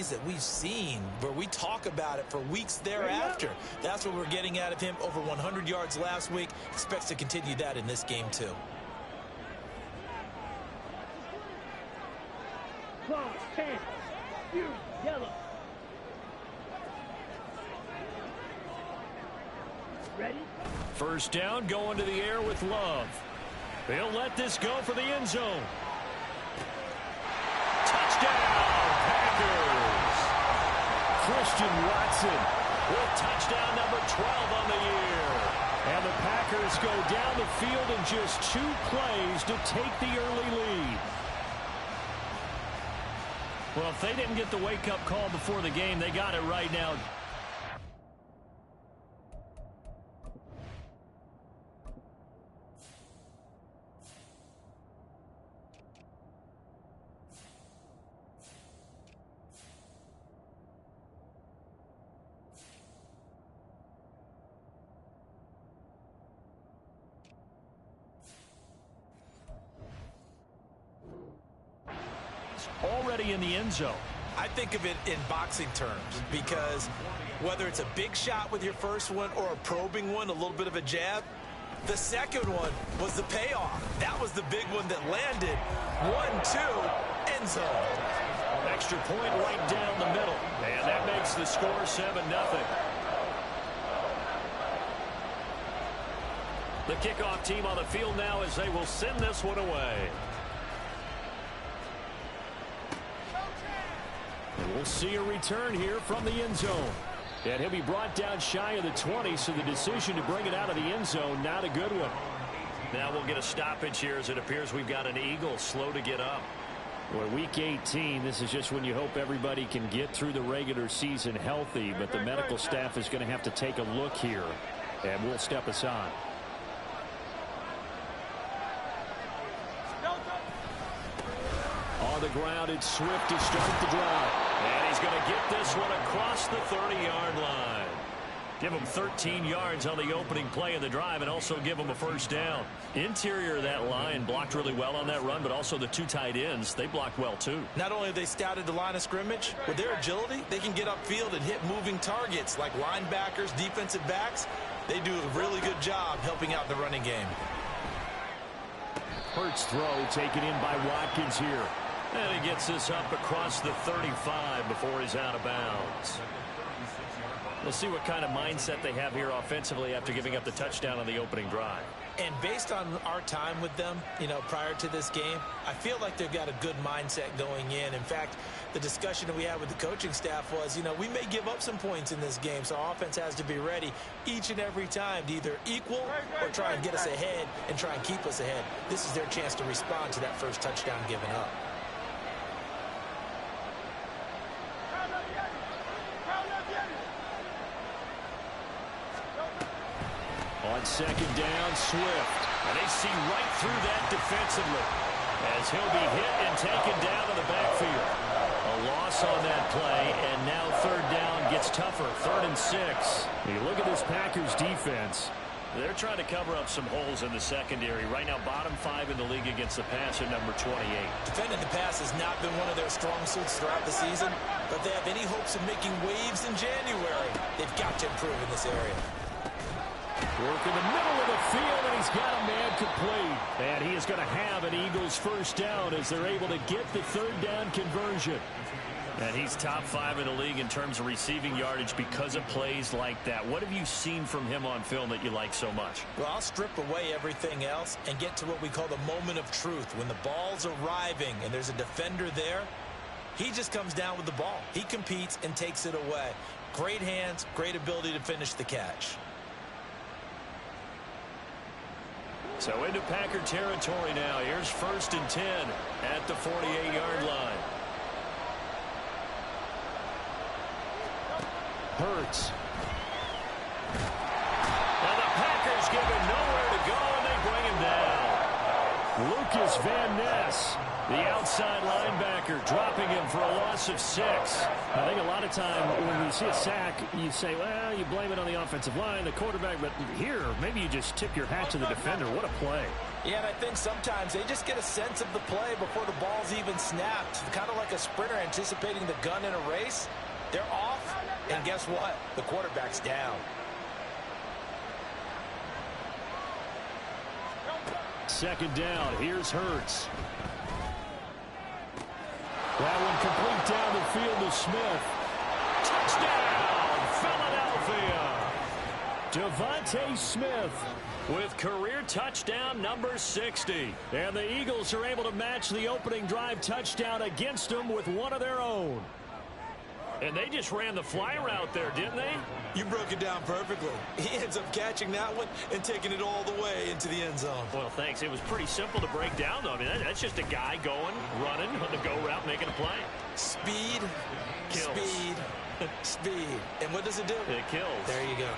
plays that we've seen where we talk about it for weeks thereafter. That's what we're getting out of him. Over 100 yards last week. Expects to continue that in this game, too. Close, 10. Yellow. Ready? First down, going to the air with Love. They'll let this go for the end zone. Touchdown, Packers! Christian Watson with touchdown number 12 on the year. And the Packers go down the field in just 2 plays to take the early lead. Well, if they didn't get the wake-up call before the game, they got it right now. Already in the end zone. I think of it in boxing terms because whether it's a big shot with your first one or a probing one, a little bit of a jab, the second one was the payoff. That was the big one that landed. 1-2, end zone. Extra point right down the middle. And that makes the score 7-0. The kickoff team on the field now as they will send this one away. And we'll see a return here from the end zone. And he'll be brought down shy of the 20, so the decision to bring it out of the end zone, not a good one. Now we'll get a stoppage here as it appears we've got an Eagle slow to get up. Well, week 18, this is just when you hope everybody can get through the regular season healthy, but the medical staff is going to have to take a look here, and we'll step aside. On the ground, it's Swift to start the drive. And he's going to get this one across the 30-yard line. Give him 13 yards on the opening play of the drive and also give him a first down. Interior of that line blocked really well on that run, but also the 2 tight ends, they blocked well too. Not only have they scouted the line of scrimmage, with their agility, they can get upfield and hit moving targets like linebackers, defensive backs. They do a really good job helping out the running game. Hurts throw taken in by Watkins here. And he gets this up across the 35 before he's out of bounds. We'll see what kind of mindset they have here offensively after giving up the touchdown on the opening drive. And based on our time with them, prior to this game, I feel like they've got a good mindset going in. In fact, the discussion that we had with the coaching staff was, we may give up some points in this game, so our offense has to be ready each and every time to either equal or try and get us ahead and try and keep us ahead. This is their chance to respond to that first touchdown given up. On second down, Swift. And they see right through that defensively as he'll be hit and taken down in the backfield. A loss on that play, and now third down gets tougher. 3rd and 6. You look at this Packers defense. They're trying to cover up some holes in the secondary. Right now, bottom 5 in the league against the pass at number 28. Defending the pass has not been one of their strong suits throughout the season, but they have any hopes of making waves in January. They've got to improve in this area. Work in the middle of the field, and he's got a man complete. And he is going to have an Eagles first down as they're able to get the third down conversion. And he's top 5 in the league in terms of receiving yardage because of plays like that. What have you seen from him on film that you like so much? Well, I'll strip away everything else and get to what we call the moment of truth. When the ball's arriving and there's a defender there, he just comes down with the ball. He competes and takes it away. Great hands, great ability to finish the catch. So into Packer territory now. Here's 1st and 10 at the 48-yard line. Hurts. And the Packers give him nowhere to go, and they bring him down. Lucas Van Ness, the outside linebacker, dropping him for a loss of 6. I think a lot of time when you see a sack, you say, well, you blame it on the offensive line, the quarterback, but here, maybe you just tip your hat to the defender. What a play. Yeah, and I think sometimes they just get a sense of the play before the ball's even snapped. Kind of like a sprinter anticipating the gun in a race. They're off, and guess what? The quarterback's down. Second down. Here's Hurts. That one complete down the field to Smith. Touchdown, Philadelphia. DeVonta Smith with career touchdown number 60. And the Eagles are able to match the opening drive touchdown against them with one of their own. And they just ran the fly route there, didn't they? You broke it down perfectly. He ends up catching that one and taking it all the way into the end zone. Well, thanks. It was pretty simple to break down, though. I mean, that's just a guy going, running on the go route, making a play. Speed, kills. Speed, speed. And what does it do? It kills. There you go.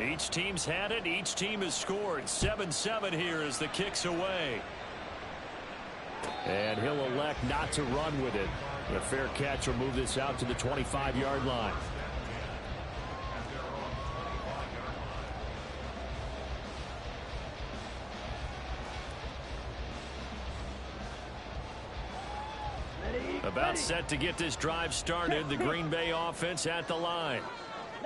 Each team's had it. Each team has scored. 7-7 here as the kick's away. And he'll elect not to run with it. A fair catch will move this out to the 25-yard line. About set to get this drive started. The Green Bay offense at the line.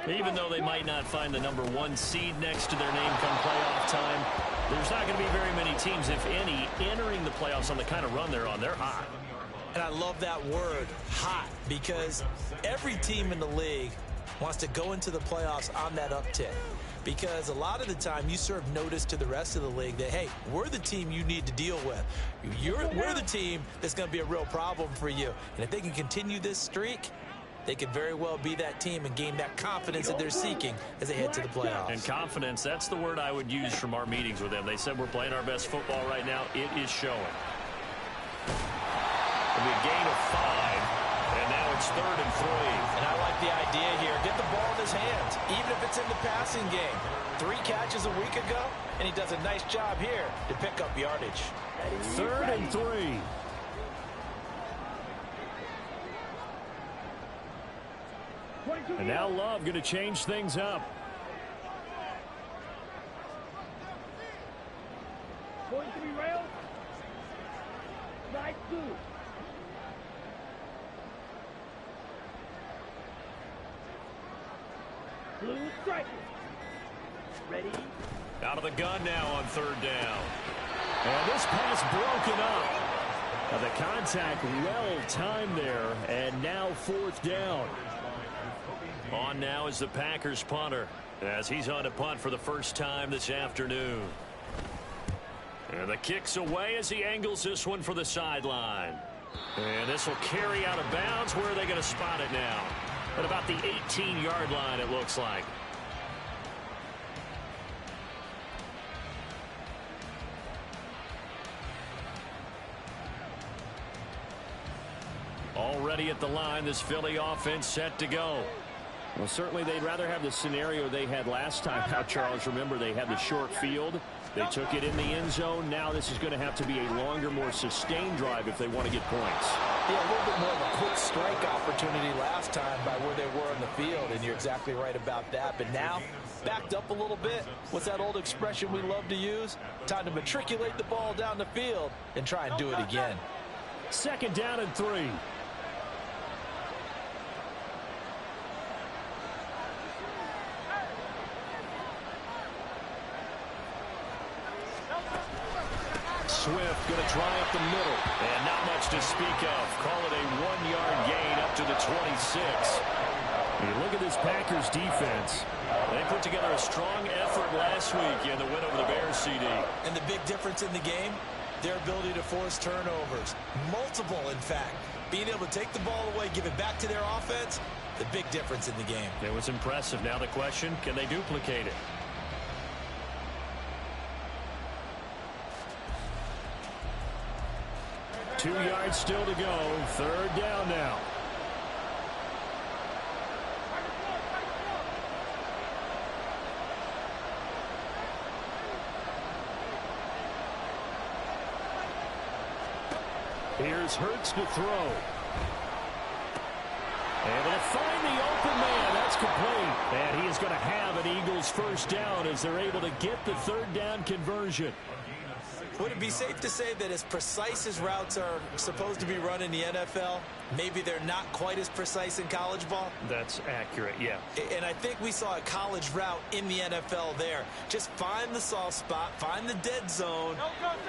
Even though they might not find the number 1 seed next to their name come playoff time, there's not going to be very many teams, if any, entering the playoffs on the kind of run they're on. They're hot. And I love that word, hot, because every team in the league wants to go into the playoffs on that uptick. Because a lot of the time you serve notice to the rest of the league that, hey, we're the team you need to deal with. We're the team that's going to be a real problem for you. And if they can continue this streak, they could very well be that team and gain that confidence that they're seeking as they head to the playoffs. And confidence, that's the word I would use from our meetings with them. They said we're playing our best football right now. It is showing. It'll be a gain of 5, and now it's 3rd and 3. And I like the idea here. Get the ball in his hands, even if it's in the passing game. 3 catches a week ago, and he does a nice job here to pick up yardage. 3rd and 3. And now Love going to change things up. Going to be railed. Right through. Blue striker. Ready. Out of the gun now on 3rd down. And this pass broken up. Now the contact well timed there, and now 4th down. On now is the Packers punter, as he's on to punt for the first time this afternoon. And the kick's away as he angles this one for the sideline. And this will carry out of bounds. Where are they going to spot it now? At about the 18-yard line, it looks like. Already at the line, this Philly offense set to go. Well, certainly they'd rather have the scenario they had last time out, Charles. Remember, they had the short field. They took it in the end zone. Now this is going to have to be a longer, more sustained drive if they want to get points. Yeah, a little bit more of a quick strike opportunity last time by where they were on the field, and you're exactly right about that. But now, backed up a little bit. What's that old expression we love to use? Time to matriculate the ball down the field and try and do it again. 2nd down and 3. Swift going to try up the middle. And not much to speak of. Call it a 1-yard gain up to the 26. You look at this Packers defense. They put together a strong effort last week in the win over the Bears, CD. And the big difference in the game, their ability to force turnovers. Multiple, in fact. Being able to take the ball away, give it back to their offense, the big difference in the game. It was impressive. Now the question, can they duplicate it? Two yards still to go. Third down now. Here's Hurts to throw. Able to find the open man. That's complete. And he is going to have an Eagles first down as they're able to get the third down conversion. Would it be safe to say that as precise as routes are supposed to be run in the NFL, maybe they're not quite as precise in college ball? That's accurate, yeah. And I think we saw a college route in the NFL there. Just find the soft spot, find the dead zone,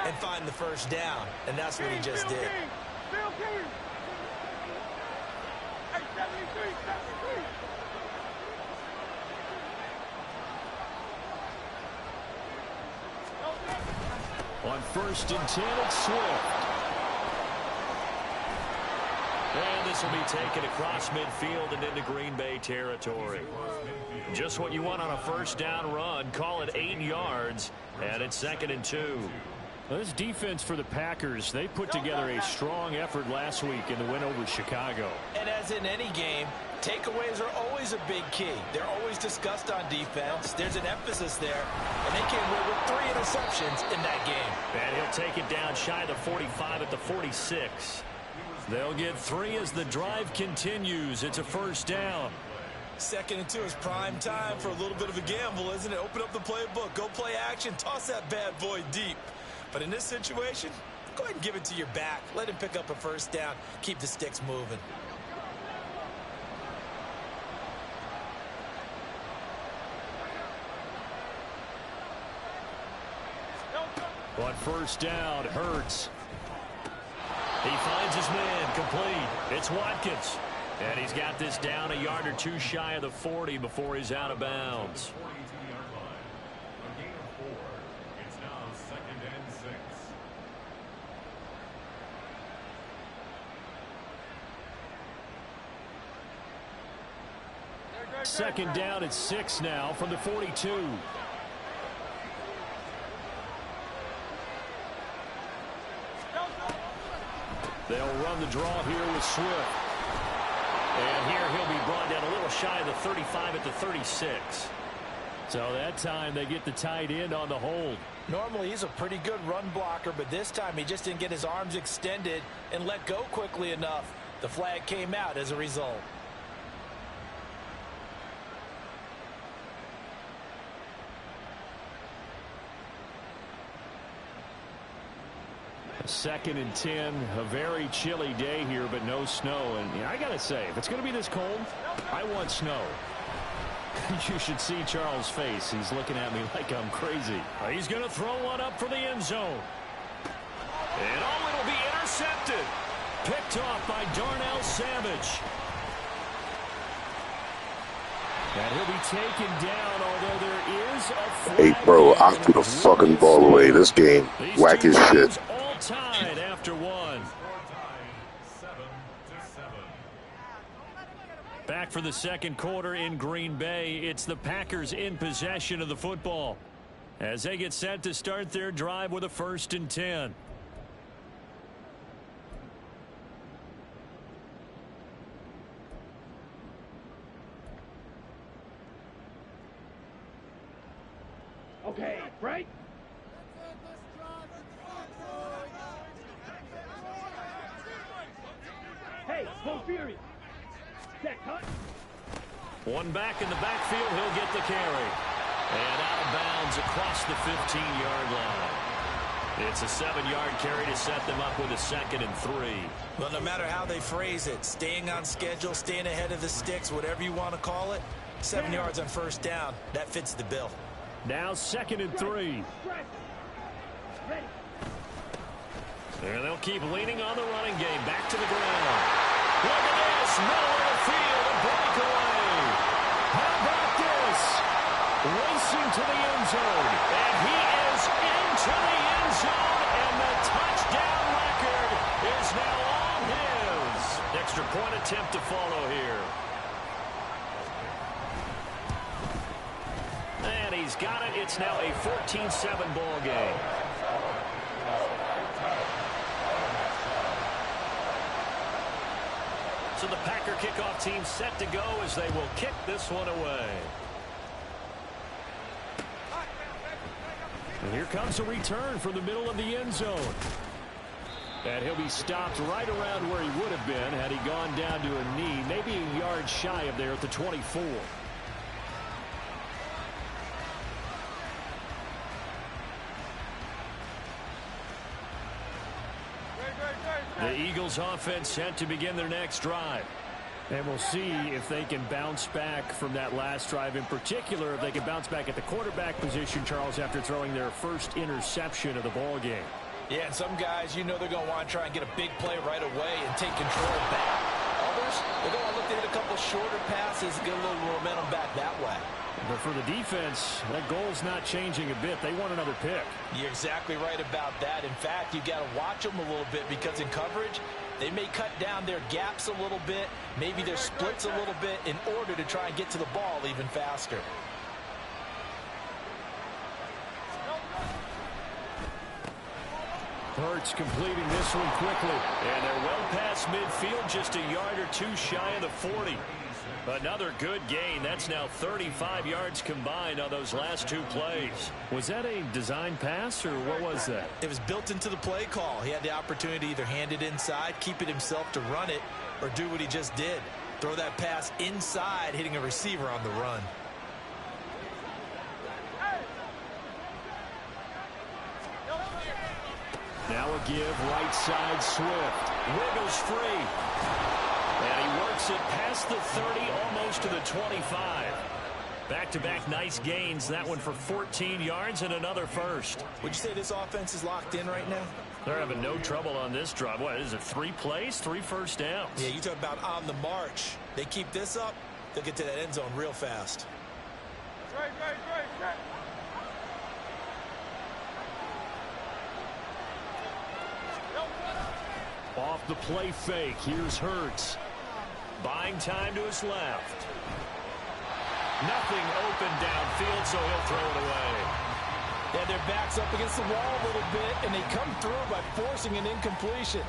and find the first down. And that's what he just did. On 1st and 10, it's Swift. And this will be taken across midfield and into Green Bay territory. Just what you want on a first down run. Call it 8 yards, and it's 2nd and 2. Well, this defense for the Packers, they put together a strong effort last week in the win over Chicago. And as in any game, takeaways are always a big key. They're always discussed on defense. There's an emphasis there, and they came away with 3 interceptions in that game. And he'll take it down shy of the 45 at the 46. They'll get 3 as the drive continues. It's a first down. 2nd and 2 is prime time for a little bit of a gamble, isn't it? Open up the playbook, go play action, toss that bad boy deep. But in this situation, go ahead and give it to your back. Let him pick up a first down. Keep the sticks moving. On first down, Hurts. He finds his man, complete. It's Watkins. And he's got this down a yard or 2 shy of the 40 before he's out of bounds. Second down at 6 now from the 42. They'll run the draw here with Swift. And here he'll be brought down a little shy of the 35 at the 36. So that time they get the tight end on the hold. Normally he's a pretty good run blocker, but this time he just didn't get his arms extended and let go quickly enough. The flag came out as a result. Second and 10, a very chilly day here, but no snow. And I got to say, if it's going to be this cold, I want snow. You should see Charles' face. He's looking at me like I'm crazy. He's going to throw one up for the end zone. And it'll be intercepted. Picked off by Darnell Savage. And he'll be taken down, although there is a flag. Hey, bro, I threw the fucking ball away this game. Whack as shit. Tied after 1. Back for the second quarter in Green Bay. It's the Packers in possession of the football as they get set to start their drive with a 1st and 10. Okay, right? Hey, go Fury. Set, cut. One back in the backfield. He'll get the carry. And out of bounds across the 15-yard line. It's a 7-yard carry to set them up with a 2nd and 3. Well, no matter how they phrase it, staying on schedule, staying ahead of the sticks, whatever you want to call it, 7 yards on first down, that fits the bill. Now 2nd and 3. Ready. And they'll keep leaning on the running game. Back to the ground. Look at this. Middle of the field. A breakaway. How about this? Racing to the end zone. And he is into the end zone. And the touchdown record is now all his. Extra point attempt to follow here. It's now a 14-7 ball game. So the Packer kickoff team set to go as they will kick this one away. And here comes a return from the middle of the end zone. And he'll be stopped right around where he would have been had he gone down to a knee, maybe a yard shy of there at the 24. The Eagles offense set to begin their next drive. And we'll see if they can bounce back from that last drive, in particular if they can bounce back at the quarterback position, Charles, after throwing their first interception of the ball game. Yeah, and some guys, you know they're going to want to try and get a big play right away and take control back. Others, they're going to look to hit a couple shorter passes and get a little momentum back that way. But for the defense, that goal's not changing a bit. They want another pick. You're exactly right about that. In fact, you got to watch them a little bit because in coverage, they may cut down their gaps a little bit, maybe their splits a little bit in order to try and get to the ball even faster. Hurts completing this one quickly. And they're well past midfield, just a yard or two shy of the 40. Another good gain. That's now 35 yards combined on those last two plays. Was that a design pass, or what was that? It was built into the play call. He had the opportunity to either hand it inside, keep it himself to run it, or do what he just did. Throw that pass inside, hitting a receiver on the run. Now a give, right side, Swift. Wiggles free. And he works it past the 30, almost to the 25. Back-to-back nice gains. That one for 14 yards and another first. Would you say this offense is locked in right now? They're having no trouble on this drive. What is it, 3 plays, 3 first downs? Yeah, you talk about on the march. They keep this up, they'll get to that end zone real fast. Right. Off the play fake, here's Hurts. Buying time to his left. Nothing open downfield, so he'll throw it away. Yeah, their back's up against the wall a little bit, and they come through by forcing an incompletion.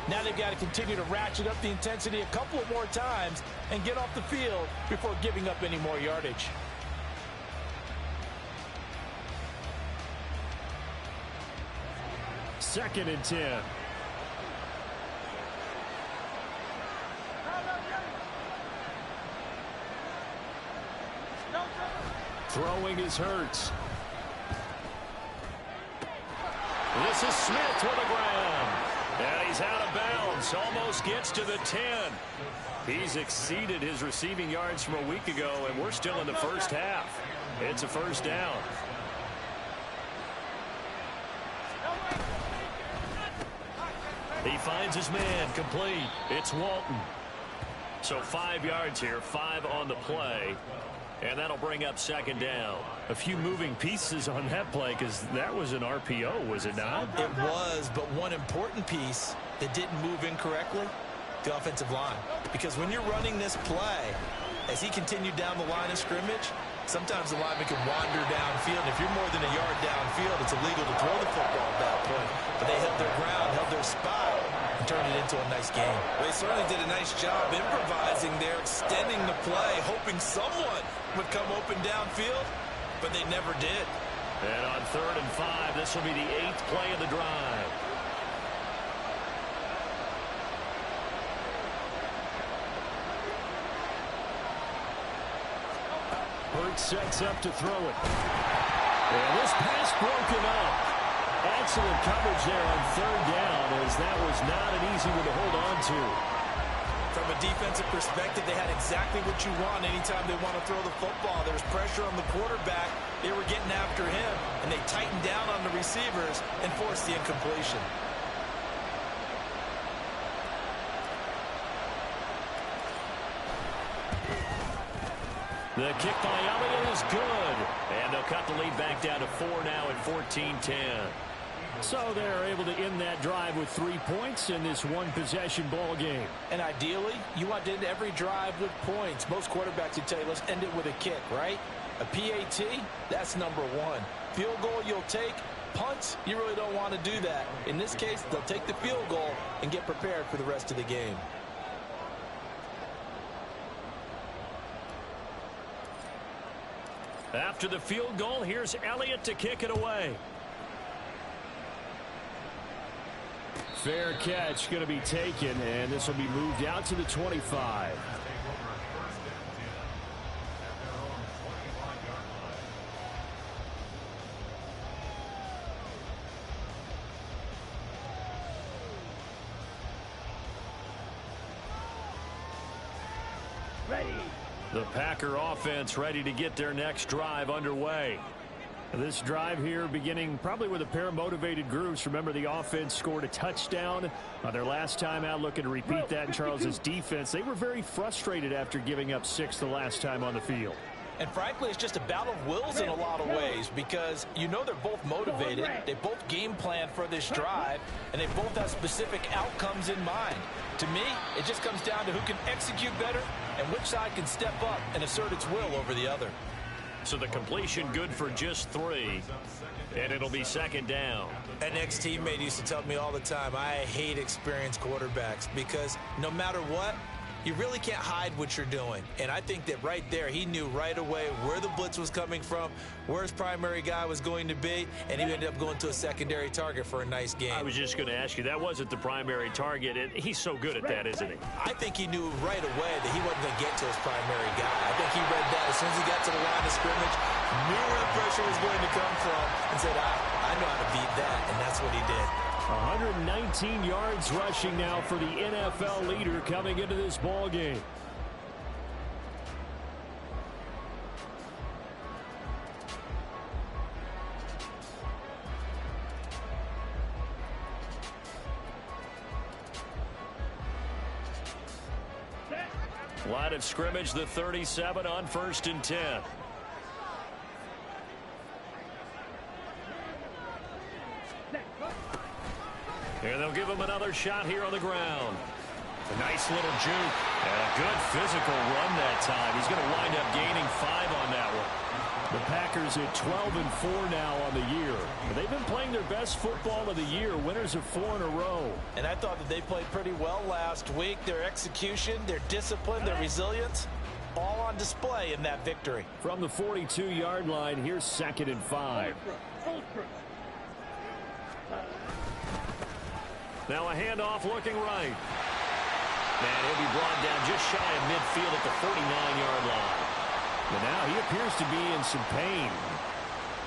Now they've got to continue to ratchet up the intensity a couple of more times and get off the field before giving up any more yardage. Second and 10. Throwing is Hurts. This is Smith with the ground. And he's out of bounds. Almost gets to the 10. He's exceeded his receiving yards from a week ago, and we're still in the first half. It's a first down. He finds his man, complete. It's Walton. So 5 yards here, 5 on the play. And that'll bring up second down. A few moving pieces on that play because that was an RPO, was it not? It was, but one important piece that didn't move incorrectly, the offensive line. Because when you're running this play, as he continued down the line of scrimmage, sometimes the lineman can wander downfield. And if you're more than a yard downfield, it's illegal to throw the football at that point. But they held their ground, held their spot, and turned it into a nice game. They certainly did a nice job improvising there, extending the play, hoping someone would come open downfield, but they never did. And on 3rd and 5, this will be the 8th play of the drive. Hurts sets up to throw it. And this pass broken up. Excellent coverage there on 3rd down, as that was not an easy one to hold on to. From a defensive perspective, they had exactly what you want anytime they want to throw the football. There was pressure on the quarterback. They were getting after him, and they tightened down on the receivers and forced the incompletion. The kick by Elliott is good. And they'll cut the lead back down to 4 now at 14-10. So they're able to end that drive with 3 points in this one-possession ball game. And ideally, you want to end every drive with points. Most quarterbacks would tell you, let's end it with a kick, right? A PAT, that's number one. Field goal you'll take. Punts, you really don't want to do that. In this case, they'll take the field goal and get prepared for the rest of the game. After the field goal, here's Elliott to kick it away. Fair catch going to be taken, and this will be moved out to the 25. Ready. The Packer offense ready to get their next drive underway. This drive here beginning probably with a pair of motivated groups. Remember, the offense scored a touchdown on their last time out, looking to repeat that in Charles's defense. They were very frustrated after giving up 6 the last time on the field. And frankly, it's just a battle of wills in a lot of ways because you know they're both motivated. They both game plan for this drive, and they both have specific outcomes in mind. To me, it just comes down to who can execute better and which side can step up and assert its will over the other. So the completion good for just 3, and it'll be second down. An ex-teammate used to tell me all the time, I hate experienced quarterbacks because no matter what, you really can't hide what you're doing. And I think that right there, he knew right away where the blitz was coming from, where his primary guy was going to be, and he ended up going to a secondary target for a nice game. I was just going to ask you, that wasn't the primary target, and he's so good at that, isn't he? I think he knew right away that he wasn't going to get to his primary guy. I think he read that as soon as he got to the line of scrimmage, knew where the pressure was going to come from, and said, I know how to beat that, and that's what he did. 119 yards rushing now for the NFL leader coming into this ball game. Line of scrimmage, the 37 on 1st and 10. And they'll give him another shot here on the ground. A nice little juke. And a good physical run that time. He's going to wind up gaining 5 on that one. The Packers at 12-4 now on the year. They've been playing their best football of the year. Winners of 4 in a row. And I thought that they played pretty well last week. Their execution, their discipline, their resilience, all on display in that victory. From the 42-yard line, here's 2nd and 5. Now a handoff looking right. And he'll be brought down just shy of midfield at the 49-yard line. But now he appears to be in some pain.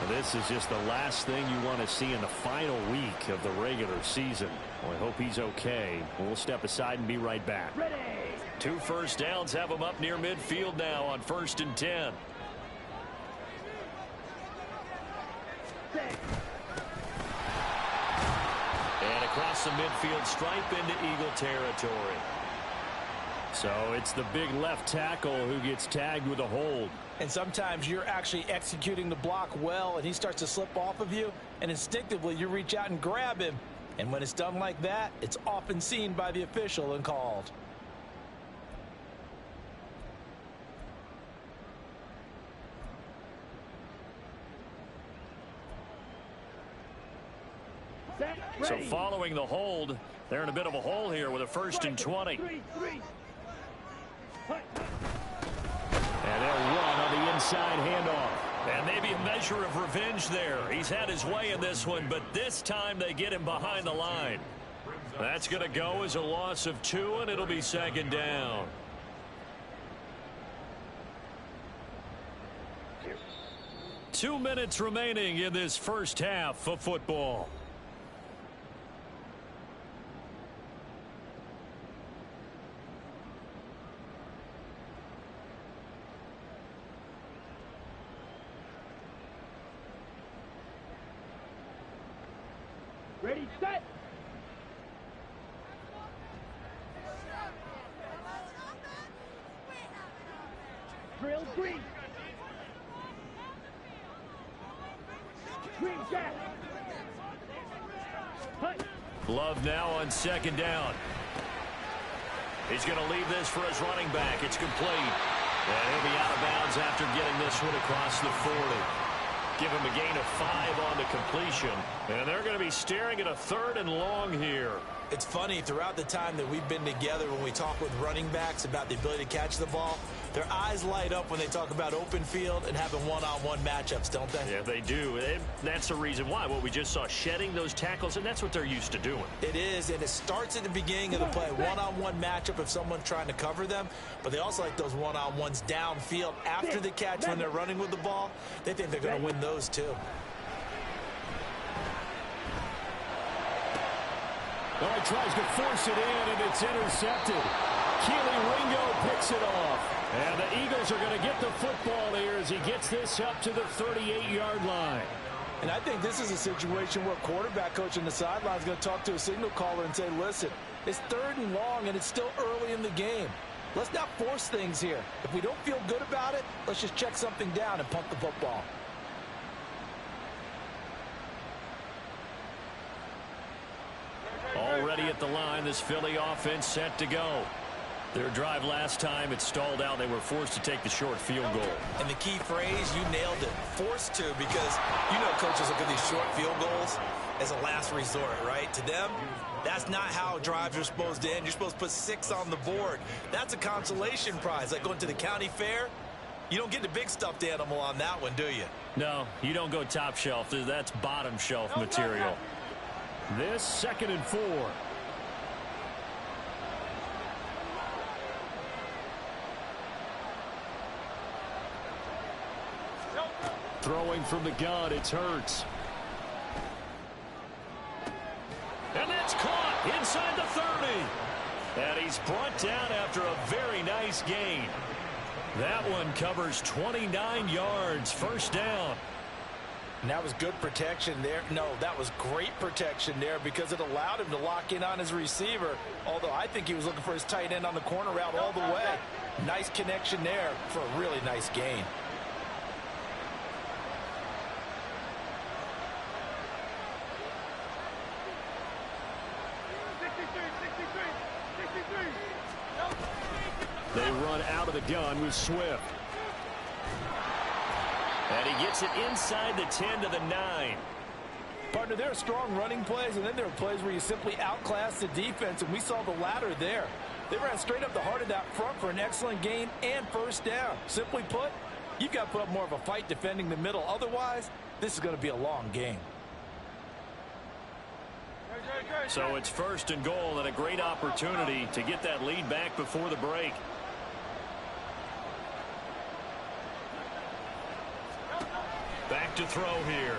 This is just the last thing you want to see in the final week of the regular season. Well, I hope he's okay. We'll step aside and be right back. Ready. 2 first downs have him up near midfield now on 1st and 10. And across the midfield stripe into Eagle territory. So it's the big left tackle who gets tagged with a hold. And sometimes you're actually executing the block well, and he starts to slip off of you, and instinctively you reach out and grab him. And when it's done like that, it's often seen by the official and called. So following the hold, they're in a bit of a hole here with a 1st and 20. And they'll run on the inside handoff. And maybe a measure of revenge there. He's had his way in this one, but this time they get him behind the line. That's going to go as a loss of 2, and it'll be 2nd down. Two minutes remaining in this first half of football. Ready, set. Drill green. Green jack. Love now on 2nd down. He's going to leave this for his running back. It's complete. And he'll be out of bounds after getting this one across the 40. Give him a gain of 5 on the completion. And they're going to be staring at a 3rd and long here. It's funny, throughout the time that we've been together, when we talk with running backs about the ability to catch the ball, their eyes light up when they talk about open field and having one-on-one matchups, don't they? Yeah, they do. And that's the reason why. What we just saw, shedding those tackles, and that's what they're used to doing. It is, and it starts at the beginning of the play. One-on-one matchup if someone's trying to cover them, but they also like those one-on-ones downfield after the catch when they're running with the ball. They think they're going to win those too. Oh, he tries to force it in, and it's intercepted. Keely Ringo picks it off. And the Eagles are going to get the football here as he gets this up to the 38-yard line. And I think this is a situation where quarterback coach on the sideline is going to talk to a signal caller and say, listen, it's 3rd and long, and it's still early in the game. Let's not force things here. If we don't feel good about it, let's just check something down and punt the football. Already at the line, this Philly offense set to go. Their drive last time, it stalled out. They were forced to take the short field goal. And the key phrase, you nailed it, forced to, because you know coaches look at these short field goals as a last resort, right? To them, that's not how drives are supposed to end. You're supposed to put 6 on the board. That's a consolation prize, like going to the county fair. You don't get the big stuffed animal on that one, do you? No, you don't go top shelf. That's bottom shelf material. This 2nd and 4. Throwing from the gun, it's Hurts. And that's caught inside the 30. And he's brought down after a very nice gain. That one covers 29 yards, 1st down. And that was good protection there. No, that was great protection there because it allowed him to lock in on his receiver, although I think he was looking for his tight end on the corner route all the way. Nice connection there for a really nice gain. They run out of the gun with Swift. And he gets it inside the 10 to the 9. Partner, there are strong running plays, and then there are plays where you simply outclass the defense, and we saw the latter there. They ran straight up the heart of that front for an excellent gain and 1st down. Simply put, you've got to put up more of a fight defending the middle. Otherwise, this is going to be a long game. So it's 1st and goal and a great opportunity to get that lead back before the break. Back to throw here.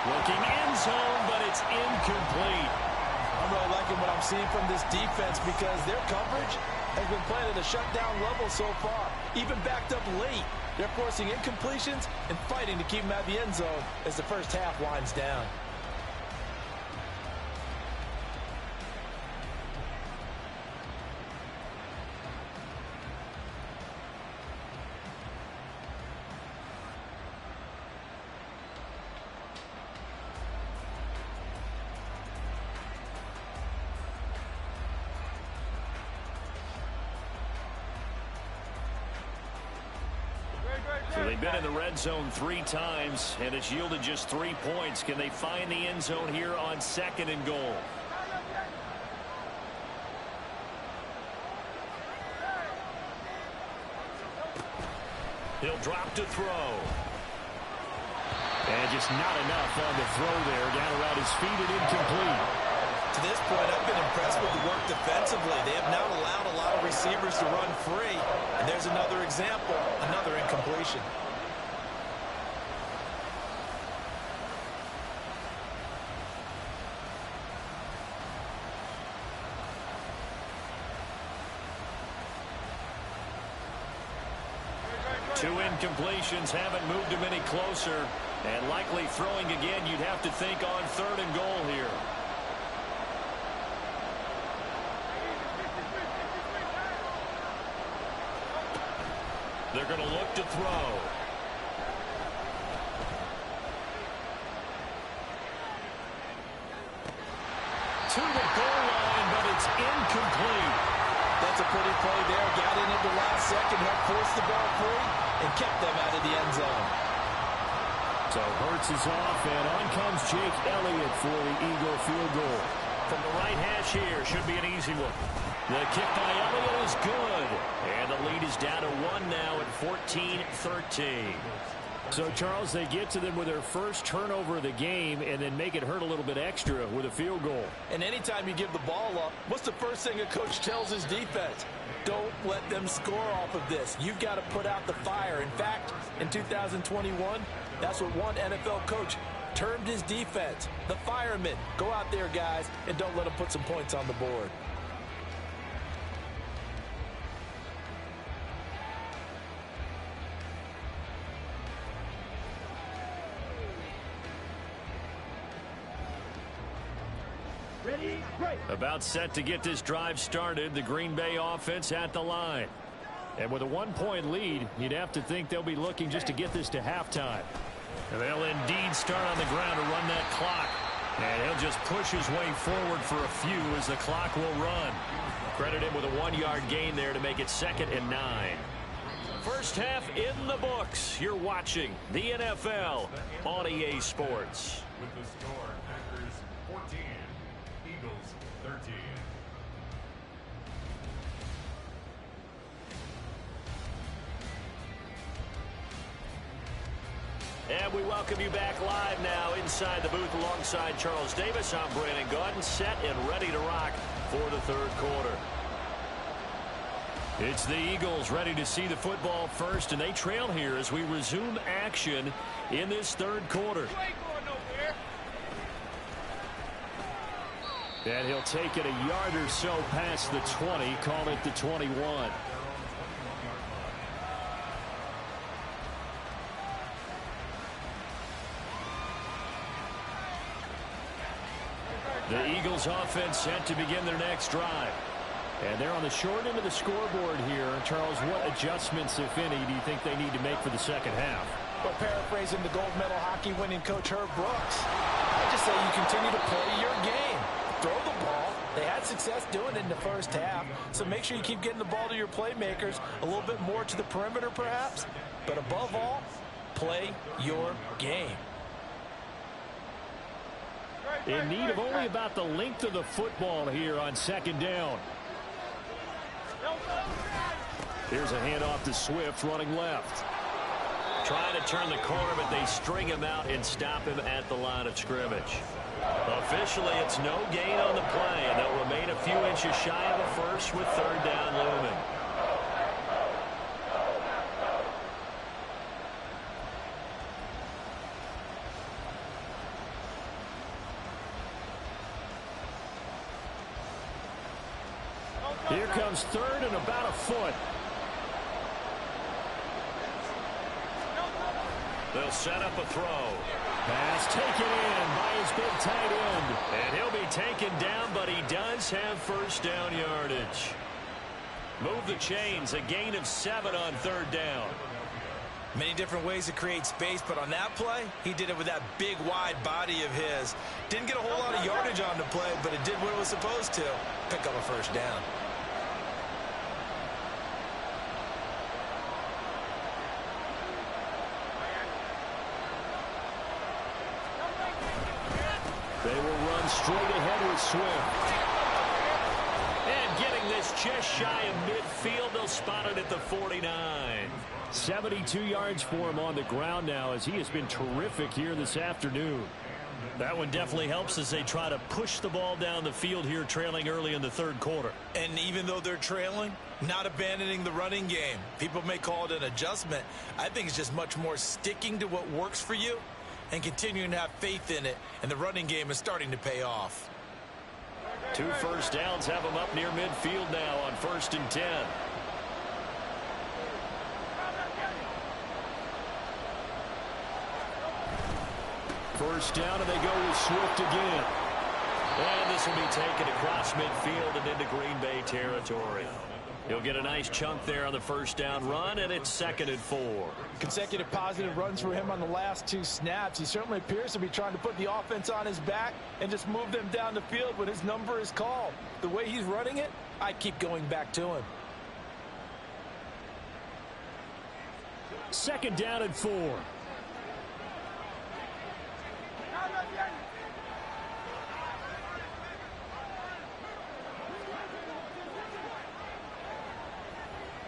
Looking end zone, but it's incomplete. I'm really liking what I'm seeing from this defense because their coverage has been playing at a shutdown level so far. Even backed up late, they're forcing incompletions and fighting to keep them out of the end zone as the first half winds down. So they've been in the red zone 3 times, and it's yielded just 3 points. Can they find the end zone here on 2nd and goal? He'll drop to throw. And just not enough on the throw there. Down around his feet and incomplete. To this point, I've been impressed with the work defensively. They have now allowed a lot of receivers to run free. And there's another example, another incompletion. Two incompletions haven't moved him any closer. And likely throwing again, you'd have to think on 3rd and goal here. They're going to look to throw. To the goal line, but it's incomplete. That's a pretty play there. Got in at the last second, helped force the ball free, and kept them out of the end zone. So Hurts is off, and on comes Jake Elliott for the Eagle field goal. From the right hash here, should be an easy one. The kick by Elliott is good. And the lead is down to 1 now at 14-13. So, Charles, they get to them with their first turnover of the game and then make it hurt a little bit extra with a field goal. And anytime you give the ball up, what's the first thing a coach tells his defense? Don't let them score off of this. You've got to put out the fire. In fact, in 2021, that's what one NFL coach termed his defense. The firemen. Go out there, guys, and don't let them put some points on the board. About set to get this drive started, the Green Bay offense at the line. And with a 1-point lead, you'd have to think they'll be looking just to get this to halftime. And they'll indeed start on the ground to run that clock. And he'll just push his way forward for a few as the clock will run. Credit him with a 1-yard gain there to make it 2nd and 9. First half in the books. You're watching the NFL on EA Sports. With the score, Packers 14, Eagles 13. And we welcome you back live now inside the booth alongside Charles Davis. I'm Brandon Gaudin, set and ready to rock for the third quarter. It's the Eagles ready to see the football first, and they trail here as we resume action in this third quarter. And he'll take it a yard or so past the 20, call it the 21. The Eagles offense set to begin their next drive. And they're on the short end of the scoreboard here. Charles, what adjustments, if any, do you think they need to make for the second half? Well, paraphrasing the gold medal hockey winning coach Herb Brooks, I just say you continue to play your game. Throw the ball. They had success doing it in the first half, so make sure you keep getting the ball to your playmakers, a little bit more to the perimeter perhaps, but above all, play your game. In need of only about the length of the football here on second down. Here's a handoff to Swift running left. Trying to turn the corner, but they string him out and stop him at the line of scrimmage. Officially, it's no gain on the play, and they'll remain a few inches shy of a first with third down looming. Here comes third and about a foot. They'll set up a throw. Pass taken in by his big tight end. And he'll be taken down, but he does have first down yardage. Move the chains, a gain of 7 on third down. Many different ways to create space, but on that play, he did it with that big, wide body of his. Didn't get a whole lot of yardage on the play, but it did what it was supposed to. Pick up a first down. They will run straight ahead with Swift. And getting this just shy of midfield, they'll spot it at the 49. 72 yards for him on the ground now as he has been terrific here this afternoon. That one definitely helps as they try to push the ball down the field here, trailing early in the third quarter. And even though they're trailing, not abandoning the running game. People may call it an adjustment. I think it's just much more sticking to what works for you and continuing to have faith in it, and the running game is starting to pay off. 2 first downs have them up near midfield now on 1st and 10. First down, and they go with Swift again. And this will be taken across midfield and into Green Bay territory. He'll get a nice chunk there on the first down run, and it's 2nd and 4. Consecutive positive runs for him on the last 2 snaps. He certainly appears to be trying to put the offense on his back and just move them down the field when his number is called. The way he's running it, I keep going back to him. 2nd down and 4.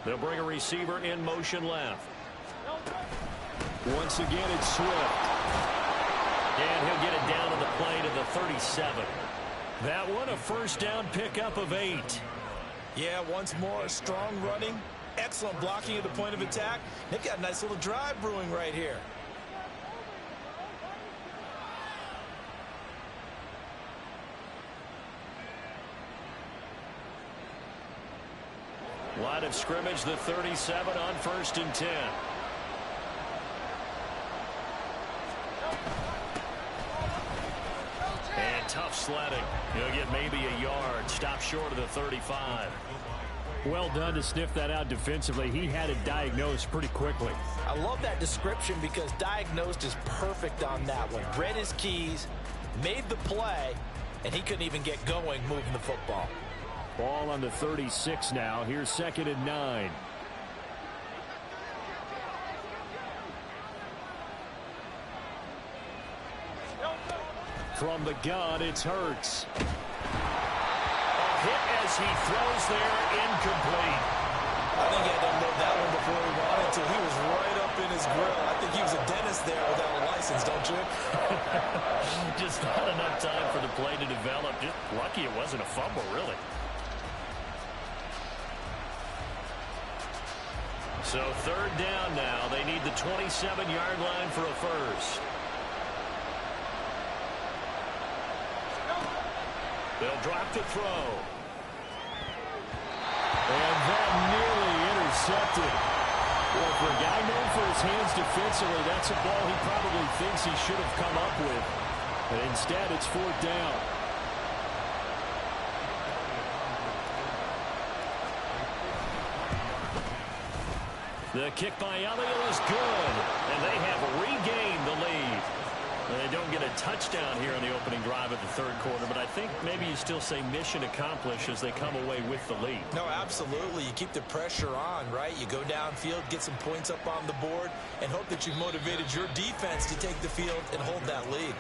They'll bring a receiver in motion left. Once again, it's Swift. And he'll get it down to the play to the 37. That one, a first down pickup of 8. Yeah, once more, strong running, excellent blocking at the point of attack. They've got a nice little drive brewing right here. Line of scrimmage, the 37 on 1st and 10. And tough sledding. He'll get maybe a yard. Stop short of the 35. Well done to sniff that out defensively. He had it diagnosed pretty quickly. I love that description because diagnosed is perfect on that one. Read his keys, made the play, and he couldn't even get going moving the football. Ball on the 36 now. Here's 2nd and 9. From the gun, it's Hurts. A hit as he throws there, incomplete. I think he had to unload that one before he wanted to. He was right up in his grill. I think he was a dentist there without a license, don't you? Just not enough time for the play to develop. Just lucky it wasn't a fumble, really. So 3rd down now. They need the 27-yard line for a first. They'll drop to throw. And that nearly intercepted. Well, for a guy known for his hands defensively, that's a ball he probably thinks he should have come up with. But instead, it's 4th down. The kick by Elliott is good, and they have regained the lead. They don't get a touchdown here in the opening drive of the 3rd quarter, but I think maybe you still say mission accomplished as they come away with the lead. No, absolutely. You keep the pressure on, right? You go downfield, get some points up on the board, and hope that you've motivated your defense to take the field and hold that lead.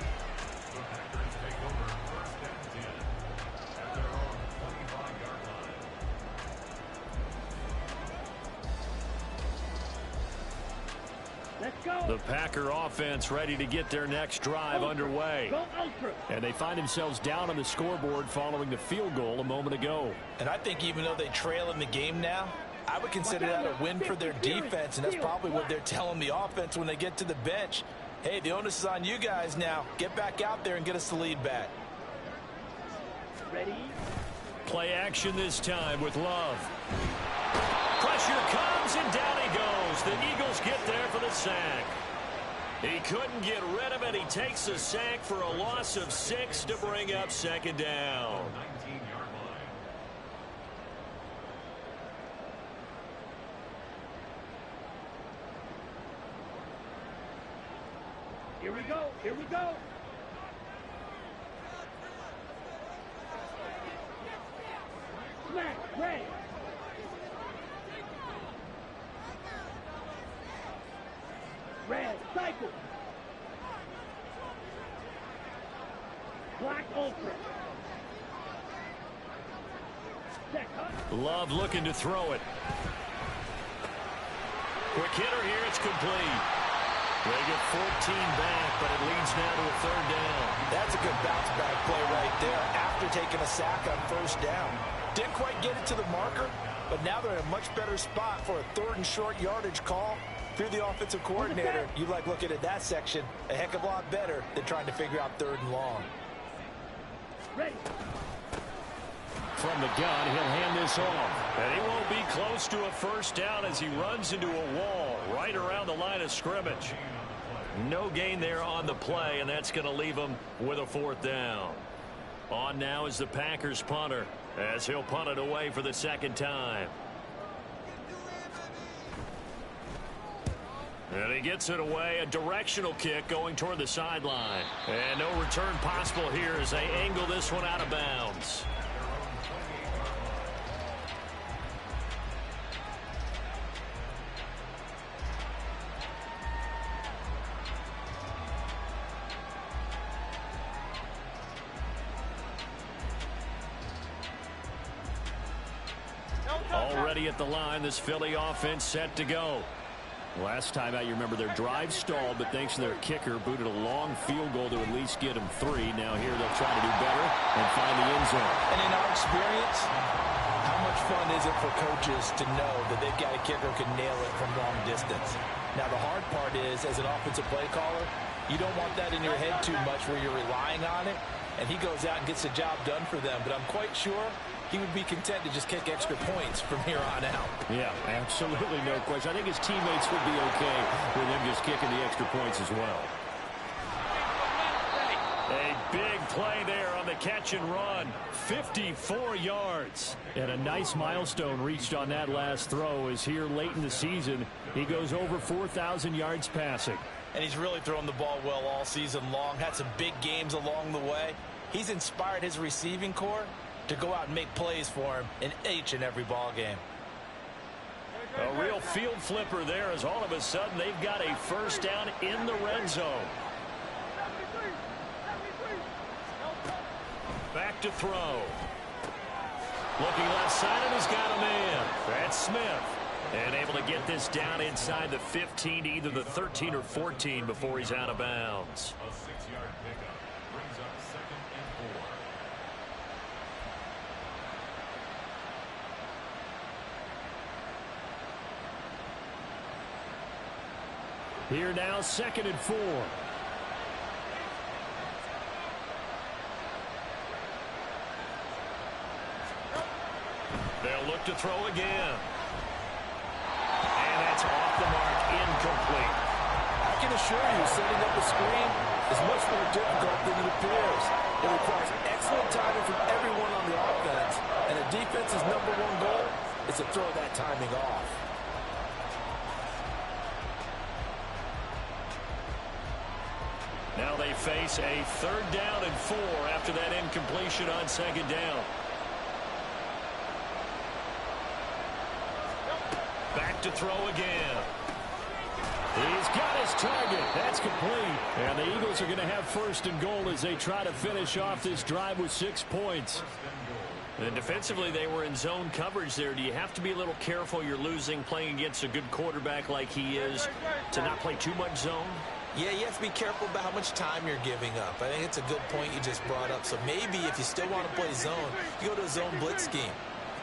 The Packer offense ready to get their next drive underway. And they find themselves down on the scoreboard following the field goal a moment ago. And I think even though they trail in the game now, I would consider that a win for their defense, and that's probably what they're telling the offense when they get to the bench. Hey, the onus is on you guys now. Get back out there and get us the lead back. Ready? Play action this time with Love. Pressure comes, and down he goes. The Eagles get there for the sack. He couldn't get rid of it. He takes a sack for a loss of 6 to bring up 2nd down. 19-yard line. Here we go. Here we go. Smack. Red. Red. Cycle. Black ultra. Set. Cut. Love looking to throw it. Quick hitter here. It's complete. They get 14 back, but it leads now to a 3rd down. That's a good bounce back play right there after taking a sack on 1st down. Didn't quite get it to the marker, but now they're in a much better spot for a 3rd and short yardage call. If you're the offensive coordinator, you like looking at that section a heck of a lot better than trying to figure out 3rd and long. Ready. From the gun, he'll hand this off. And he won't be close to a 1st down as he runs into a wall right around the line of scrimmage. No gain there on the play, and that's going to leave him with a 4th down. On now is the Packers punter as he'll punt it away for the 2nd time. And he gets it away, a directional kick going toward the sideline. And no return possible here as they angle this one out of bounds. Already at the line, this Philly offense set to go. Last time out, you remember their drive stalled, but thanks to their kicker, booted a long field goal to at least get them 3. Now here they'll try to do better and find the end zone. And in our experience, how much fun is it for coaches to know that they've got a kicker who can nail it from long distance? Now, the hard part is, as an offensive play caller, you don't want that in your head too much where you're relying on it, and he goes out and gets the job done for them. But I'm quite sure he would be content to just kick extra points from here on out. Yeah, absolutely no question. I think his teammates would be okay with him just kicking the extra points as well. A big play there on the catch and run. 54 yards. And a nice milestone reached on that last throw is here late in the season. He goes over 4,000 yards passing. And he's really thrown the ball well all season long. Had some big games along the way. He's inspired his receiving corps to go out and make plays for him in each and every ball game. A real field flipper there as all of a sudden they've got a first down in the red zone. Back to throw. Looking left side and he's got a man. That's Smith. And able to get this down inside the 15, either the 13 or 14 before he's out of bounds. A 6-yard pickup brings up 2nd and 4. Here now, 2nd and 4. They'll look to throw again. And that's off the mark, incomplete. I can assure you, setting up a screen is much more difficult than it appears. It requires excellent timing from everyone on the offense, and the defense's #1 goal is to throw that timing off. Now they face a 3rd down and 4 after that incompletion on 2nd down. Back to throw again. He's got his target. That's complete. And the Eagles are going to have 1st and goal as they try to finish off this drive with 6 points. And defensively, they were in zone coverage there. Do you have to be a little careful? You're losing playing against a good quarterback like he is to not play too much zone? Yeah, you have to be careful about how much time you're giving up. I think it's a good point you just brought up. So maybe if you still want to play zone, you go to a zone blitz scheme.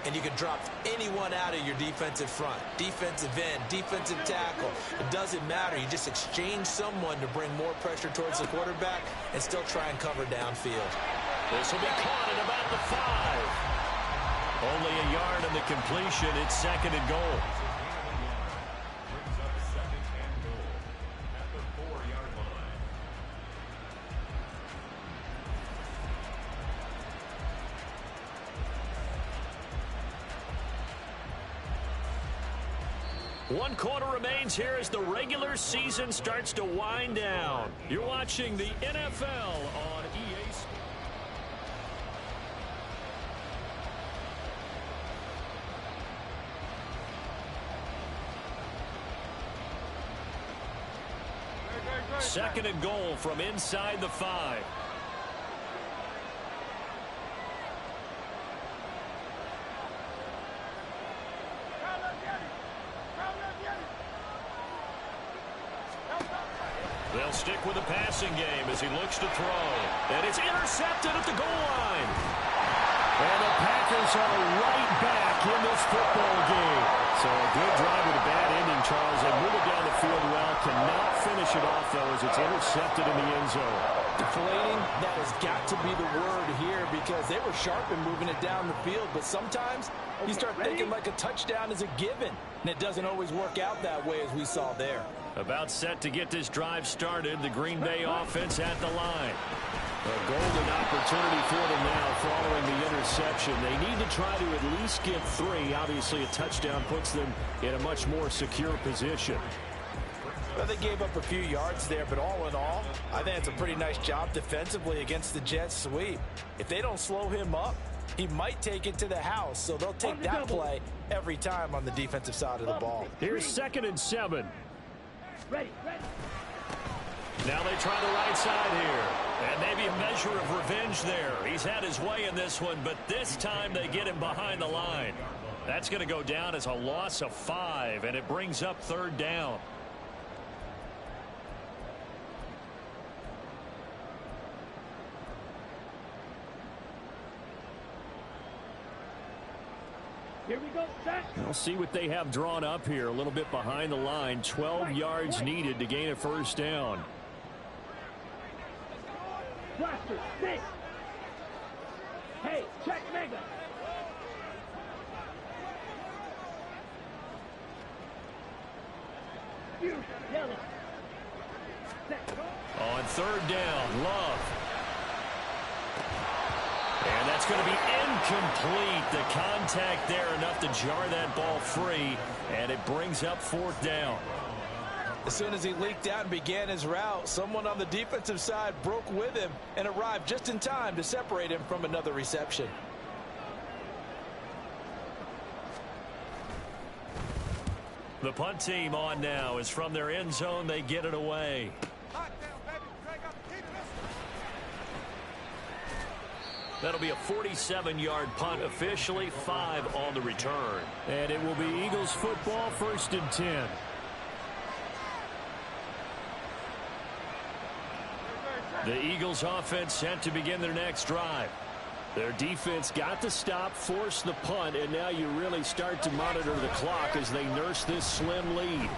And you can drop anyone out of your defensive front. Defensive end, defensive tackle. It doesn't matter. You just exchange someone to bring more pressure towards the quarterback and still try and cover downfield. This will be caught at about the 5. Only a yard on the completion. It's 2nd and goal. Brings up 2nd and goal at the 4-yard line. One quarter remains here as the regular season starts to wind down. You're watching the NFL on EA Sports. Second and goal from inside the 5. They'll stick with the passing game as he looks to throw. And it's intercepted at the goal line. And the Packers are right back in this football game. So a good drive with a bad ending, Charles. They move it down the field well. Cannot finish it off, though, as it's intercepted in the end zone. Deflating, that has got to be the word here because they were sharp in moving it down the field. But sometimes you start thinking like a touchdown is a given. And it doesn't always work out that way as we saw there. About set to get this drive started. The Green Bay offense at the line. A golden opportunity for them now following the interception. They need to try to at least get 3. Obviously, a touchdown puts them in a much more secure position. But they gave up a few yards there, but all in all, I think it's a pretty nice job defensively against the Jets sweep. If they don't slow him up, he might take it to the house, so they'll take that play every time on the defensive side of the ball. Here's 2nd and 7. Ready. Now they try the right side here. And maybe a measure of revenge there. He's had his way in this one, but this time they get him behind the line. That's going to go down as a loss of 5, and it brings up 3rd down. Here we go, set. We'll see what they have drawn up here. A little bit behind the line. 12 yards needed to gain a 1st down. Blaster, sit. Hey, check mega. Fusion, yellow. Set. On 3rd down, Love. And that's going to be incomplete. The contact there enough to jar that ball free, and it brings up 4th down. As soon as he leaked out and began his route, someone on the defensive side broke with him and arrived just in time to separate him from another reception. The punt team on now is from their end zone. They get it away. That'll be a 47-yard punt, officially 5 on the return. And it will be Eagles football, 1st and 10. The Eagles offense set to begin their next drive. Their defense got the stop, forced the punt, and now you really start to monitor the clock as they nurse this slim lead.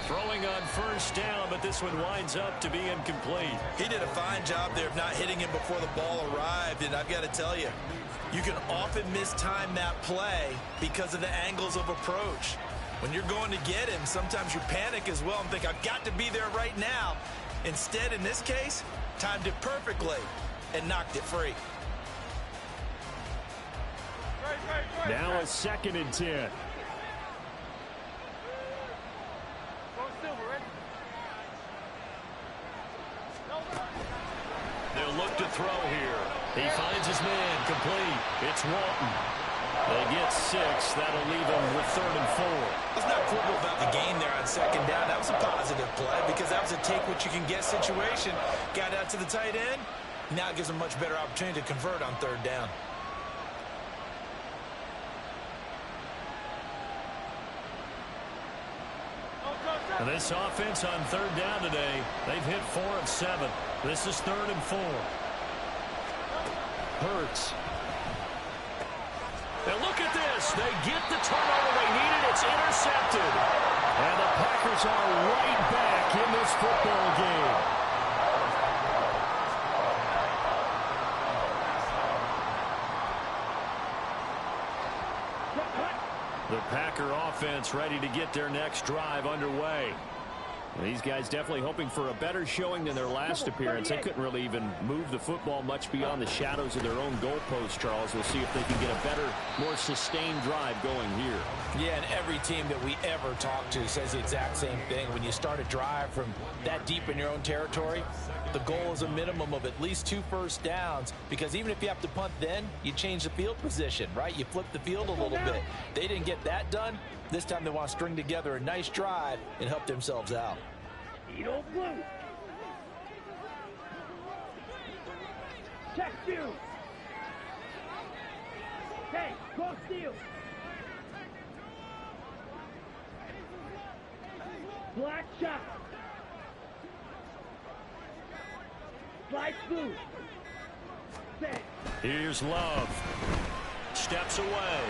Throwing on 1st down, but this one winds up to be incomplete. He did a fine job there of not hitting him before the ball arrived, and I've got to tell you, you can often mistime that play because of the angles of approach. When you're going to get him, sometimes you panic as well and think, I've got to be there right now. Instead, in this case, timed it perfectly and knocked it free. Now a 2nd and 10. They'll look to throw here. He finds his man, complete. It's Walton. They get 6. That'll leave him with 3rd and 4. Let's not quibble about the gain there on 2nd down. That was a positive play because that was a take-what-you-can-get situation. Got out to the tight end. Now it gives him a much better opportunity to convert on 3rd down. And this offense on 3rd down today, they've hit 4 of 7. This is 3rd and 4. Hurts. And look at this. They get the turnover they needed. It's intercepted. And the Packers are right back in this football game. The Packer offense ready to get their next drive underway. These guys definitely hoping for a better showing than their last appearance. They couldn't really even move the football much beyond the shadows of their own goalpost, Charles. We'll see if they can get a better, more sustained drive going here. Yeah, and every team that we ever talk to says the exact same thing. When you start a drive from that deep in your own territory, the goal is a minimum of at least 2 first downs, because even if you have to punt then, you change the field position, right? You flip the field a little bit. They didn't get that done. This time they want to string together a nice drive and help themselves out. Eagle blue. Check you. Hey, cross steal. Black shot. Slide blue. Set. Here's Love. Steps away.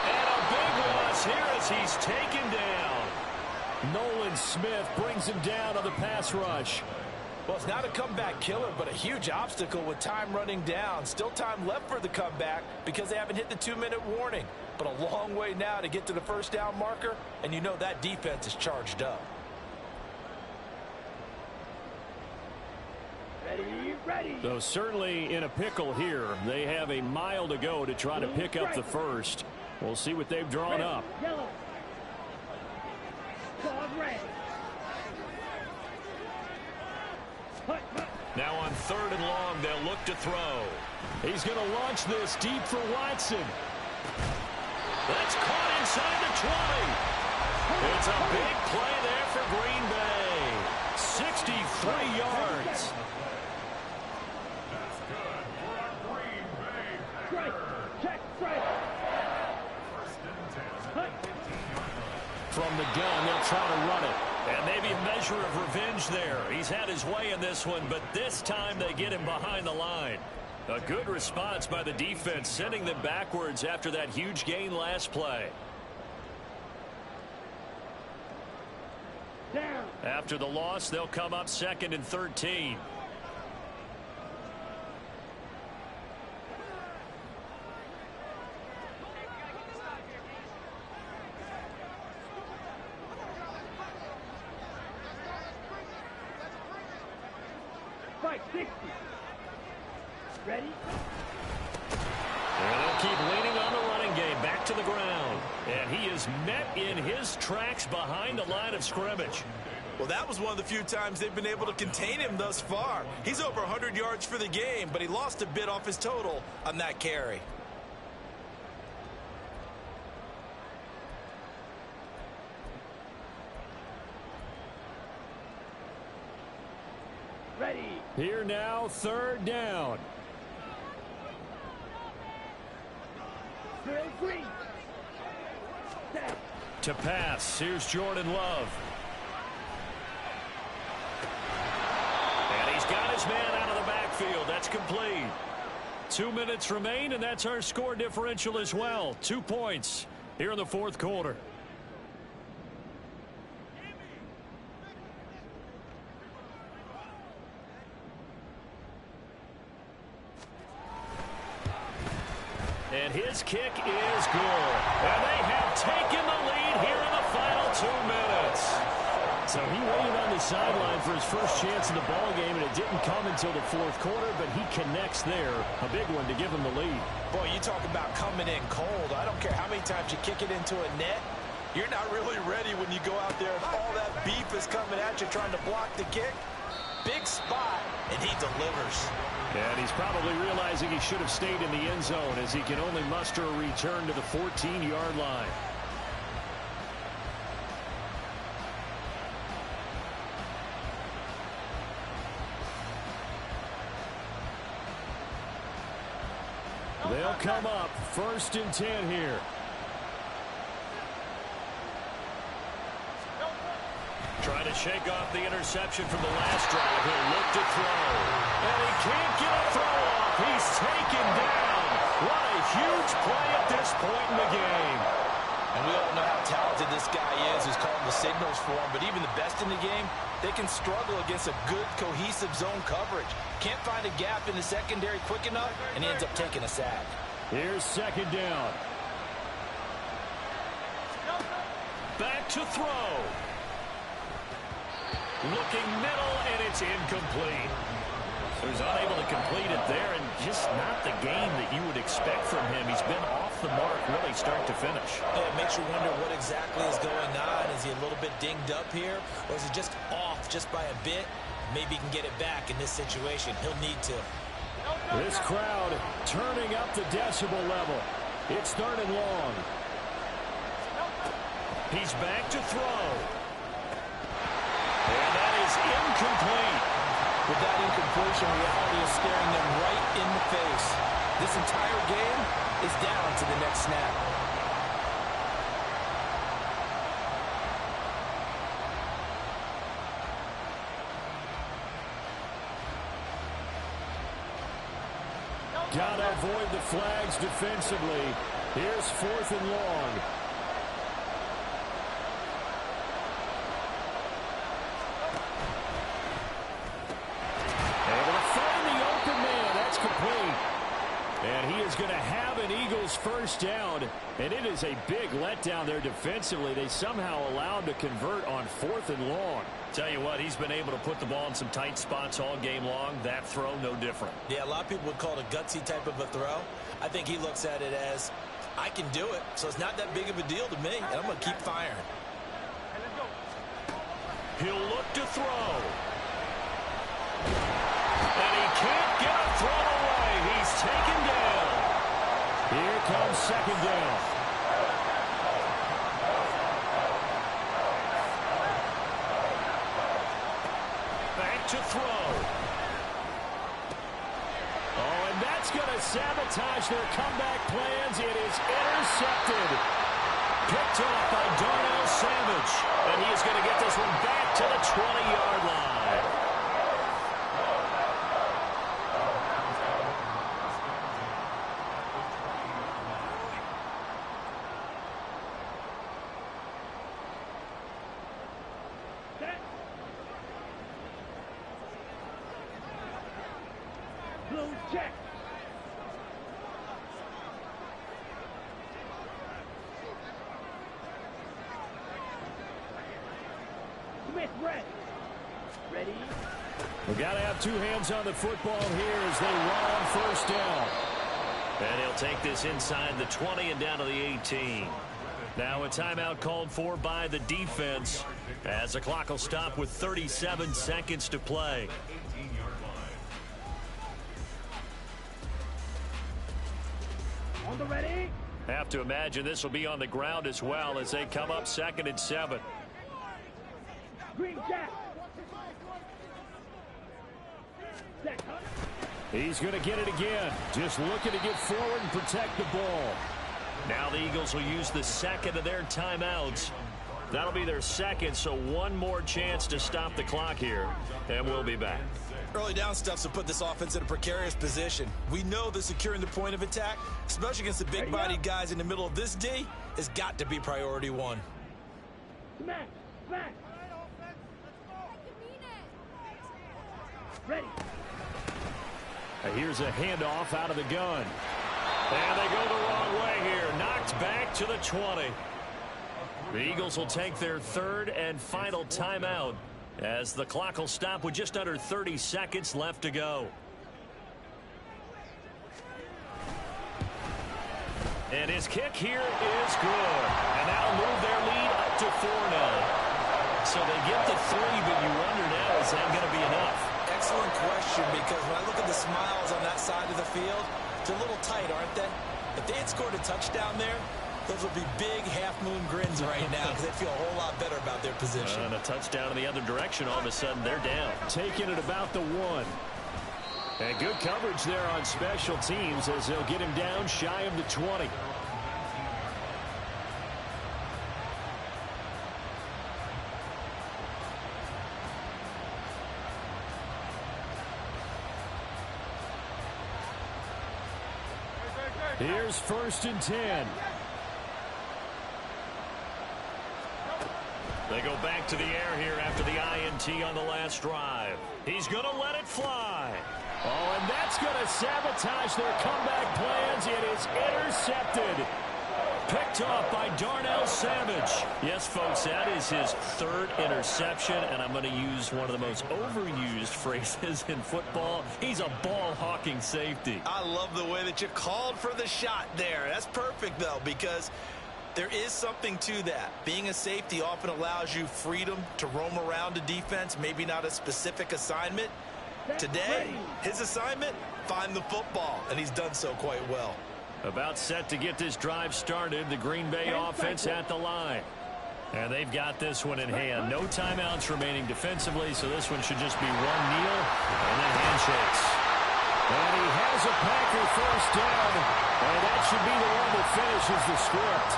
And a big loss here as he's taken down. Nolan Smith brings him down on the pass rush. Well, it's not a comeback killer, but a huge obstacle with time running down. Still time left for the comeback because they haven't hit the 2-minute warning. But a long way now to get to the first down marker, and you know that defense is charged up. Ready. So certainly in a pickle here. They have a mile to go to try to pick up the first. We'll see what they've drawn up. Yellow. Now on 3rd and long, they'll look to throw. He's going to launch this deep for Watson. That's caught inside the 20. It's a big play there for Green Bay. 63 yards. That's good for our Green Bay. Strike. Check. Strike. First and 10 at the 15-yard line. From the gun, they'll try to run it. And maybe a measure of revenge there. He's had his way in this one, but this time they get him behind the line. A good response by the defense, sending them backwards after that huge gain last play. Down. After the loss, they'll come up 2nd and 13. Strike. 60. Ready? And they'll keep leaning on the running game. Back to the ground. And he is met in his tracks behind the line of scrimmage. Well, that was one of the few times they've been able to contain him thus far. He's over 100 yards for the game, but he lost a bit off his total on that carry. Ready. Here now, 3rd down. Drill green. Set. To pass, here's Jordan Love. And he's got his man out of the backfield. That's complete. 2 minutes remain, and that's our score differential as well. 2 points here in the 4th quarter. And his kick is good. And they have taken the lead here in the final 2 minutes. So he waited on the sideline for his first chance in the ball game, and it didn't come until the 4th quarter, but he connects there. A big one to give him the lead. Boy, you talk about coming in cold. I don't care how many times you kick it into a net. You're not really ready when you go out there and all that beef is coming at you trying to block the kick. Big spot, and he delivers. And he's probably realizing he should have stayed in the end zone as he can only muster a return to the 14-yard line. They'll come up 1st and 10 here. Trying to shake off the interception from the last drive. He'll look to throw. And he can't get a throw off. He's taken down. What a huge play at this point in the game. And we all know how talented this guy is who's calling the signals for him. But even the best in the game, they can struggle against a good, cohesive zone coverage. Can't find a gap in the secondary quick enough, and he ends up taking a sack. Here's 2nd down. Back to throw. Looking middle, and it's incomplete. So he's unable to complete it there, and just not the game that you would expect from him. He's been off the mark really start to finish. Yeah, it makes you wonder what exactly is going on. Is he a little bit dinged up here, or is he just off just by a bit? Maybe he can get it back in this situation. He'll need to. This crowd turning up the decibel level. It's 3rd and long. He's back to throw. And that is incomplete. With that incompletion, reality is staring them right in the face. This entire game is down to the next snap. Gotta avoid the flags defensively. Here's 4th and long. Able to find the open man. That's complete. And he is going to have an Eagles first down. And it is a big letdown there defensively. They somehow allowed to convert on 4th and long. Tell you what, he's been able to put the ball in some tight spots all game long. That throw, no different. Yeah, a lot of people would call it a gutsy type of a throw. I think he looks at it as, I can do it, so it's not that big of a deal to me, and I'm going to keep firing. He'll look to throw. second down. Back to throw. Oh, and that's going to sabotage their comeback plans. It is intercepted. Picked off by Darnell Savage. And he is going to get this one back to the 20-yard line. Blue check. Smith red. Ready? We've got to have two hands on the football here as they run on first down. And he'll take this inside the 20 and down to the 18. Now a timeout called for by the defense as the clock will stop with 37 seconds to play. On the ready. Have to imagine this will be on the ground as well as they come up 2nd and 7. Green jack. Set hunt. He's going to get it again. Just looking to get forward and protect the ball. Now the Eagles will use the second of their timeouts. That'll be their second, so one more chance to stop the clock here, and we'll be back. Early down stuff's to put this offense in a precarious position. We know that securing the point of attack, especially against the big-bodied guys in the middle of this D, has got to be priority one. Smash. Smash. Ready. Here's a handoff out of the gun. And they go the wrong way here. Knocked back to the 20. The Eagles will take their third and final timeout as the clock will stop with just under 30 seconds left to go. And his kick here is good. And that'll move their lead up to 4 now. So they get the 3, but you wonder now, is that going to be enough? Excellent question, because when I look at the smiles on that side of the field, they're a little tight, aren't they? If they had scored a touchdown there, those would be big half-moon grins right now because they feel a whole lot better about their position. And a touchdown in the other direction, all of a sudden they're down. Taking it about the 1. And good coverage there on special teams as they'll get him down shy of the 20. Here's 1st and 10. They go back to the air here after the INT on the last drive. He's going to let it fly. Oh, and that's going to sabotage their comeback plans. It is intercepted. Picked off by Darnell Savage. Yes, folks, that is his 3rd interception, and I'm going to use one of the most overused phrases in football. He's a ball-hawking safety. I love the way that you called for the shot there. That's perfect, though, because there is something to that. Being a safety often allows you freedom to roam around a defense, maybe not a specific assignment. Today, his assignment, find the football, and he's done so quite well. About set to get this drive started, the Green Bay offense at the line. And they've got this one in hand. No timeouts remaining defensively, so this one should just be one kneel and then handshakes. And he has a Packer first down, and that should be the one that finishes the script.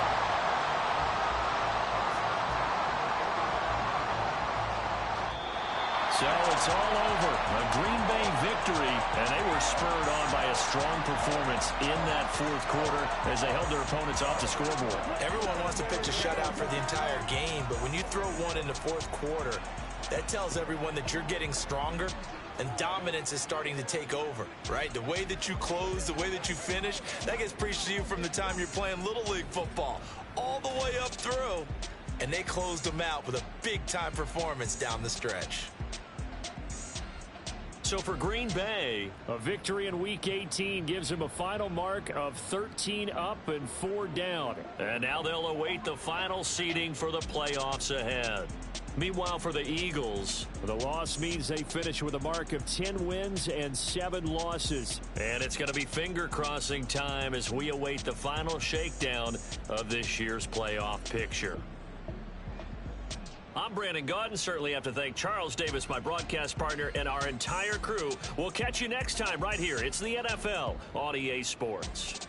So it's all over. A Green Bay victory, and they were spurred on by a strong performance in that 4th quarter as they held their opponents off the scoreboard. Everyone wants to pitch a shutout for the entire game, but when you throw one in the 4th quarter, that tells everyone that you're getting stronger and dominance is starting to take over, right? The way that you close, the way that you finish, that gets preached to you from the time you're playing Little League football all the way up through, and they closed them out with a big-time performance down the stretch. So for Green Bay, a victory in Week 18 gives them a final mark of 13 up and 4 down. And now they'll await the final seeding for the playoffs ahead. Meanwhile, for the Eagles, The loss means they finish with a mark of 10 wins and 7 losses. and it's going to be finger-crossing time as we await the final shakedown of this year's playoff picture. I'm Brandon Gaudin. Certainly have to thank Charles Davis, my broadcast partner, and our entire crew. We'll catch you next time right here. It's the NFL on EA Sports.